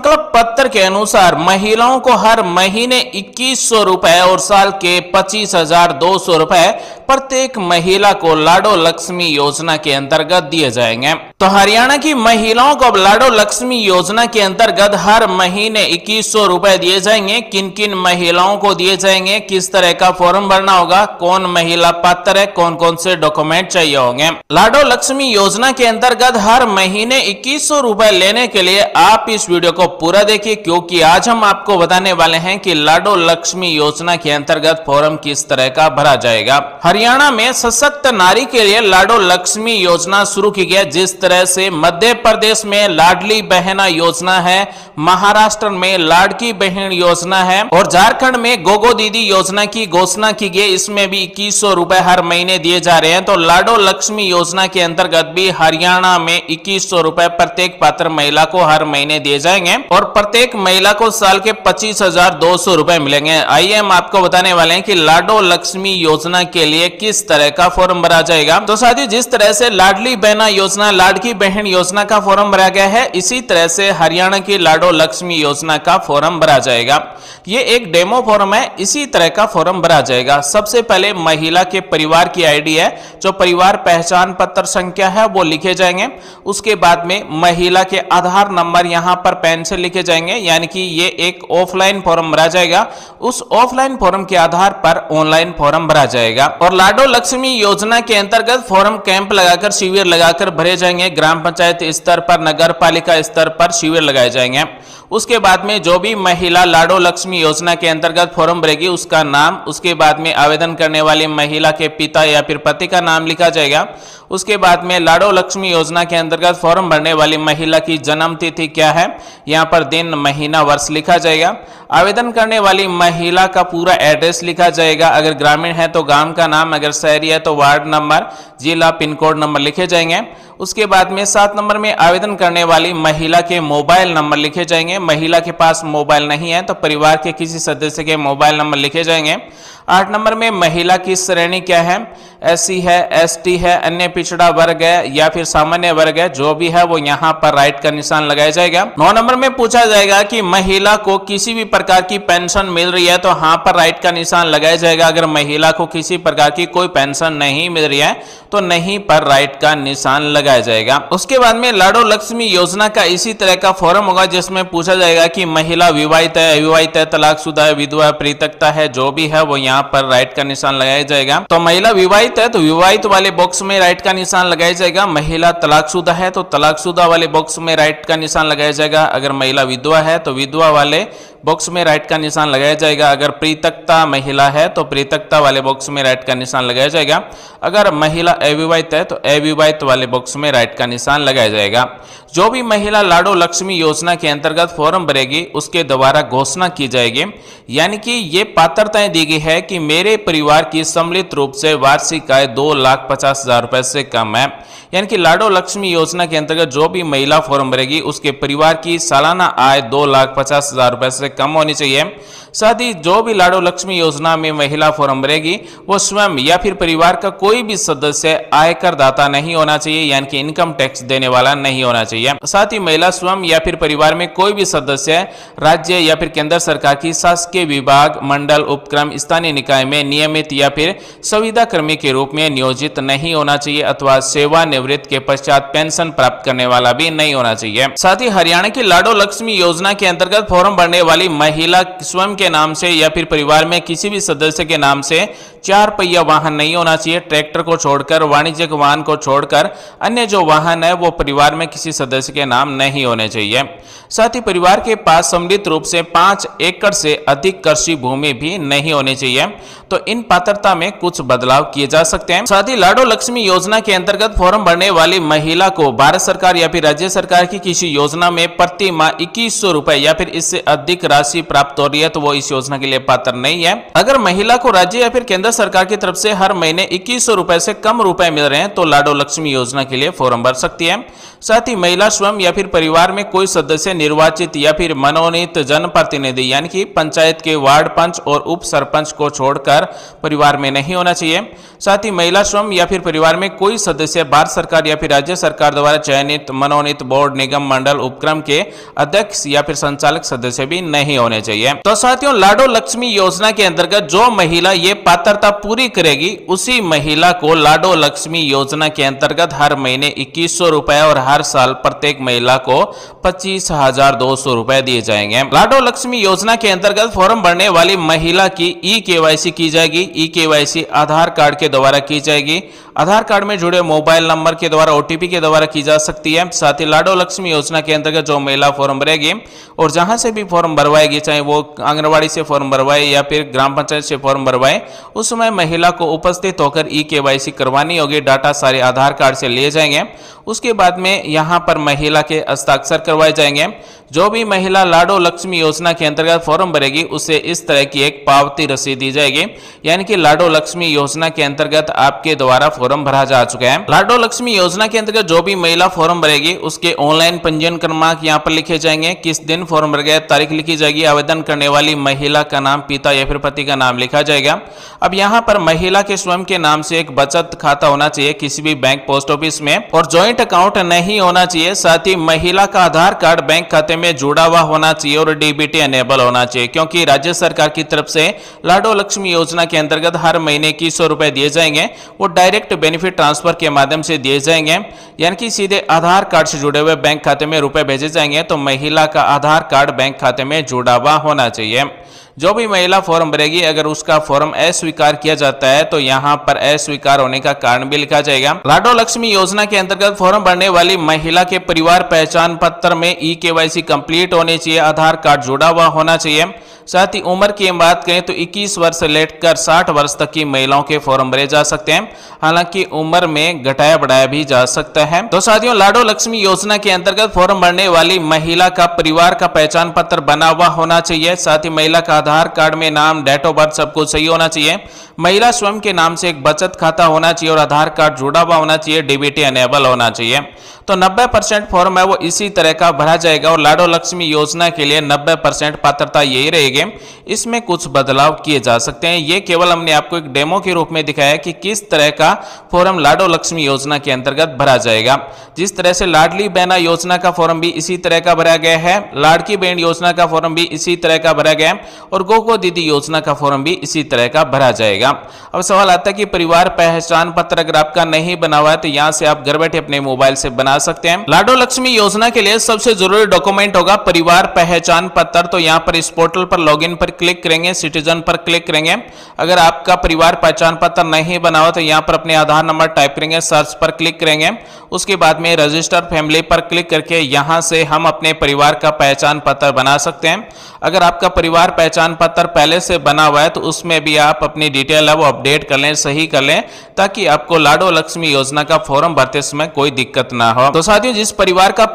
संकल्प पत्र के अनुसार महिलाओं को हर महीने 2100 रुपए और साल के 25,200 रुपए प्रत्येक महिला को लाडो लक्ष्मी योजना के अंतर्गत दिए जाएंगे। तो हरियाणा की महिलाओं को अब लाडो लक्ष्मी योजना के अंतर्गत हर महीने 2100 रुपए दिए जाएंगे। किन किन महिलाओं को दिए जाएंगे, किस तरह का फॉर्म भरना होगा, कौन महिला पात्र है, कौन कौन से डॉक्यूमेंट चाहिए होंगे। लाडो लक्ष्मी योजना के अंतर्गत हर महीने 2100 रुपए लेने के लिए आप इस वीडियो को पूरा देखिए, क्योंकि आज हम आपको बताने वाले हैं कि लाडो लक्ष्मी योजना के अंतर्गत फॉर्म किस तरह का भरा जाएगा। हरियाणा में सशक्त नारी के लिए लाडो लक्ष्मी योजना शुरू की गई। जिस तरह से मध्य प्रदेश में लाडली बहना योजना है, महाराष्ट्र में लाडकी बहन योजना है और झारखंड में गोगो दीदी योजना की घोषणा की गई। इसमें भी 2100 रुपए हर महीने दिए जा रहे हैं। तो लाडो लक्ष्मी योजना के अंतर्गत भी हरियाणा में 2100 रुपए प्रत्येक पात्र महिला को हर महीने दिए जाएंगे और प्रत्येक महिला को साल के 25,200 रुपए मिलेंगे। आइए हम आपको बताने वाले हैं कि लाडो लक्ष्मी योजना के लिए किस तरह का फॉर्म भरा जाएगा। तो साथियों, जिस तरह से लाडली बहना योजना, लाडकी बहन योजना का फॉर्म भरा गया है, इसी तरह से हरियाणा की लाडो लक्ष्मी योजना का फॉर्म भरा जाएगा। ये एक डेमो फॉर्म है, इसी तरह का फॉर्म भरा जाएगा। सबसे पहले महिला के परिवार की आईडी है, जो परिवार पहचान पत्र संख्या है, वो लिखे जाएंगे। उसके बाद में महिला के आधार नंबर यहां पर पेन से लिखे जाएंगे, यानी कि ये एक ऑफलाइन फॉर्म भरा जाएगा। उस ऑफलाइन फॉर्म के आधार पर ऑनलाइन फॉर्म भरा जाएगा। और लाडो लक्ष्मी योजना के अंतर्गत फॉर्म कैंप लगाकर, शिविर लगाकर भरे जाएंगे। ग्राम पंचायत स्तर पर, नगर पालिका स्तर पर शिविर लगाए जाएंगे। उसके बाद में जो भी महिला लाडो लक्ष्मी योजना के अंतर्गत फॉर्म भरेगी, उसका नाम, उसके बाद में आवेदन करने वाली महिला के पिता या फिर पति का नाम लिखा जाएगा। उसके बाद में लाडो लक्ष्मी योजना के अंतर्गत फॉर्म भरने वाली महिला की जन्म तिथि क्या है, यहाँ पर दिन, महीना, वर्ष लिखा जाएगा। आवेदन करने वाली महिला का पूरा एड्रेस लिखा जाएगा। अगर ग्रामीण है तो गांव का नाम, अगर शहरी है तो वार्ड नंबर, जिला, पिन कोड नंबर लिखे जाएंगे। उसके बाद में 7 नंबर में आवेदन करने वाली महिला के मोबाइल नंबर लिखे जाएंगे। महिला के पास मोबाइल नहीं है तो परिवार के किसी सदस्य के मोबाइल नंबर लिखे जाएंगे। 8 नंबर में महिला की श्रेणी क्या है, एससी है, एसटी है, अन्य पिछड़ा वर्ग है या फिर सामान्य वर्ग है, जो भी है वो यहाँ पर राइट का निशान लगाया जाएगा। 9 नंबर में पूछा जाएगा कि महिला को किसी भी प्रकार की पेंशन मिल रही है, तो यहाँ पर राइट का निशान लगाया जाएगा। अगर महिला को किसी प्रकार की कोई पेंशन नहीं मिल रही है तो नहीं पर राइट का निशान लगाया जाएगा। उसके बाद में लाडो लक्ष्मी योजना का इसी तरह का फॉर्म होगा, जिसमें पूछा जाएगा कि महिला विवाहित है, अविवाहित है, तलाकशुदा है, विधवा, परित्यक्ता है, जो भी है वो यहाँ पर राइट का निशान लगाया जाएगा। तो महिला विवाहित है तो विवाहित वाले बॉक्स में राइट का निशान लगाया जाएगा। महिला तलाकशुदा है तो तलाकशुदा वाले बॉक्स में राइट का निशान लगाया जाएगा। अगर महिला विधवा है तो विधवा वाले बॉक्स में राइट का निशान लगाया जाएगा। अगर परित्यक्ता महिला है तो परित्यक्ता वाले बॉक्स में राइट का निशान लगाया जाएगा। अगर महिला अविवाहित है तो अविवाहित वाले बॉक्स में राइट का निशान लगाया जाएगा। जो भी महिला लाडो लक्ष्मी योजना के अंतर्गत फॉर्म भरेगी, उसके द्वारा घोषणा की जाएगी, यानी कि ये पात्रताएं दी गई है कि मेरे परिवार की सम्मिलित रूप से वार्षिक आय 2,50,000 रुपए से कम है। यानी कि लाडो लक्ष्मी योजना के अंतर्गत जो भी महिला फॉर्म भरेगी, उसके परिवार की सालाना आय 2,50,000 रुपए से कम होनी चाहिए। साथ ही जो भी लाडो लक्ष्मी योजना में महिला फॉर्म भरेगी, वो स्वयं या फिर परिवार का कोई भी सदस्य आयकर दाता नहीं होना चाहिए, यानी कि इनकम टैक्स देने वाला नहीं होना चाहिए। साथ ही महिला स्वयं या फिर परिवार में कोई भी सदस्य राज्य या फिर केंद्र सरकार की शासकीय विभाग, मंडल, उपक्रम, स्थानीय निकाय में नियमित या फिर संविदा कर्मी के रूप में नियोजित नहीं होना चाहिए अथवा सेवानिवृत्ति के पश्चात पेंशन प्राप्त करने वाला भी नहीं होना चाहिए। साथ ही हरियाणा की लाडो लक्ष्मी योजना के अंतर्गत फॉर्म भरने वाली महिला स्वयं के नाम से या फिर परिवार में किसी भी सदस्य के नाम से 4 पहिया वाहन नहीं होना चाहिए। ट्रैक्टर को छोड़कर, वाणिज्यिक वाहन को छोड़कर अन्य जो वाहन है वो परिवार में किसी सदस्य के नाम नहीं होने चाहिए। साथ ही परिवार के पास सम्मिलित रूप से 5 एकड़ से अधिक कृषि भूमि भी नहीं होनी चाहिए। तो इन पात्रता में कुछ बदलाव किए जा सकते हैं। साथ ही लाडो लक्ष्मी योजना के अंतर्गत फॉर्म भरने वाली महिला को भारत सरकार या फिर राज्य सरकार की किसी योजना में प्रति माह 2100 रुपए या फिर इससे अधिक राशि प्राप्त हो रही है तो वो इस योजना के लिए पात्र नहीं है। अगर महिला को राज्य या फिर केंद्र सरकार की तरफ से हर महीने 2100 रुपए से कम रुपए मिल रहे हैं तो लाडो लक्ष्मी योजना के लिए फॉर्म भर सकती है। साथ ही महिला स्वयं या फिर परिवार में कोई सदस्य निर्वाचित या फिर मनोनीत जनप्रतिनिधि यानी कि पंचायत के वार्ड पंच और उप सरपंच को छोड़कर परिवार में नहीं होना चाहिए। साथ ही महिला स्वयं या फिर परिवार में कोई सदस्य भारत सरकार या फिर राज्य सरकार द्वारा चयनित मनोनीत बोर्ड निगम मंडल उपक्रम के अध्यक्ष या फिर संचालक सदस्य भी नहीं होने चाहिए। तो साथियों, लाडो लक्ष्मी योजना के अंतर्गत जो महिला ये पात्रता पूरी करेगी उसी महिला को लाडो लक्ष्मी योजना के अंतर्गत हर महीने 2100 रुपए और हर साल प्रत्येक महिला को 25,200 रुपए दिए जाएंगे। लाडो लक्ष्मी योजना के अंतर्गत फॉर्म भरने वाली महिला की ई-केवाईसी की जाएगी। ई-केवाईसी आधार कार्ड के द्वारा की जाएगी। आधार कार्ड में जुड़े मोबाइल नंबर के द्वारा ओटीपी के द्वारा की जा सकती है। साथ ही लाडो लक्ष्मी योजना के अंतर्गत जो महिला फॉर्म भरेगी और जहां से भी फॉर्म भरवाएगी, चाहे वो आंगनबाड़ी से फॉर्म भरवाए या फिर ग्राम पंचायत से फॉर्म भरवाए, उस समय महिला को उपस्थित होकर ई-केवाईसी करवानी होगी। डाटा सारे आधार कार्ड से लिए जाएंगे। उसके बाद में यहां पर महिला के हस्ताक्षर करवाए जाएंगे। जो भी महिला लाडो लक्ष्मी योजना के अंतर्गत फॉर्म भरेगी उसे इस तरह की एक पावती रसीद दी जाएगी, यानी कि लाडो लक्ष्मी योजना के अंतर्गत आपके द्वारा फॉर्म भरा जा चुका है। लाडो लक्ष्मी योजना के अंतर्गत जो भी महिला फॉर्म भरेगी उसके ऑनलाइन पंजीयन क्रमांक यहाँ पर लिखे जाएंगे। किस दिन फॉर्म भर गया, तारीख लिखी जाएगी। आवेदन करने वाली महिला का नाम, पिता या फिर पति का नाम लिखा जाएगा। अब यहाँ पर महिला के स्वयं के नाम से एक बचत खाता होना चाहिए किसी भी बैंक, पोस्ट ऑफिस में, और ज्वाइंट अकाउंट नहीं होना चाहिए। साथ ही महिला का आधार कार्ड बैंक खाते में जुड़ा हुआ होना चाहिए और डीबीटी एनेबल होना चाहिए, क्योंकि राज्य सरकार की तरफ से लाडो लक्ष्मी योजना के अंतर्गत हर महीने 2100 रुपए दिए जाएंगे। वो डायरेक्ट बेनिफिट ट्रांसफर के माध्यम से दिए जाएंगे, यानी कि सीधे आधार कार्ड से जुड़े हुए बैंक खाते में रुपए भेजे जाएंगे। तो महिला का आधार कार्ड बैंक खाते में जुड़ा हुआ होना चाहिए। जो भी महिला फॉर्म भरेगी, अगर उसका फॉर्म अस्वीकार किया जाता है तो यहाँ पर अस्वीकार होने का कारण भी लिखा जाएगा। लाडो लक्ष्मी योजना के अंतर्गत फॉर्म भरने वाली महिला के परिवार पहचान पत्र में ई-केवाईसी कंप्लीट होनी चाहिए, आधार कार्ड जुड़ा हुआ होना चाहिए। साथ ही उम्र की बात करें तो 21 वर्ष से लेकर 60 वर्ष तक की महिलाओं के फॉर्म भरे जा सकते हैं। हालांकि उम्र में घटाया बढ़ाया भी जा सकता है। तो साथियों, लाडो लक्ष्मी योजना के अंतर्गत फॉर्म भरने वाली महिला का परिवार का पहचान पत्र बना हुआ होना चाहिए। साथ ही महिला का आधार कार्ड में नाम, डेट ऑफ बर्थ सब कुछ सही होना चाहिए। महिला स्वयं के नाम से एक बचत खाता होना चाहिए और आधार कार्ड जुड़ा हुआ होना चाहिए, डीबीटी एनेबल होना चाहिए। तो 90% फॉर्म है वो इसी तरह का भरा जाएगा और लाडो लक्ष्मी योजना के लिए 90% पात्रता यही रहेगी। इसमें कुछ बदलाव किए जा सकते हैं। ये केवल हमने आपको एक डेमो के रूप में दिखाया कि किस तरह का फॉर्म लाडो लक्ष्मी योजना के अंतर्गत भरा जाएगा। जिस तरह से लाडली बहना योजना का फॉर्म भी इसी तरह का भरा गया है, लाड़की बहन योजना का फॉर्म भी इसी तरह का भरा गया है और गोगो दीदी योजना का फॉर्म भी इसी तरह का भरा जाएगा। अब सवाल आता है कि परिवार पहचान पत्र अगर आपका नहीं बना हुआ है तो यहां से आप घर बैठे अपने मोबाइल से बना सकते हैं। लाडो लक्ष्मी योजना के लिए सबसे जरूरी डॉक्यूमेंट होगा परिवार पहचान पत्र। तो यहां पर इस पोर्टल पर लॉगिन पर क्लिक करेंगे, सिटीजन पर क्लिक करेंगे। अगर आपका परिवार पहचान पत्र नहीं बना हुआ तो यहां पर अपने आधार नंबर टाइप करेंगे, सर्च पर क्लिक करेंगे। उसके बाद में रजिस्टर फैमिली पर क्लिक करके यहां से हम अपने परिवार का पहचान पत्र बना सकते हैं। अगर आपका परिवार पहचान पत्र पहले से बना हुआ है तो उसमें भी आप अपनी डिटेल है वो अपडेट कर लें, सही कर लें, ताकि आपको लाडो लक्ष्मी योजना का फॉर्म भरते समय कोई दिक्कत ना हो। तो साथियों, जिस परिवार का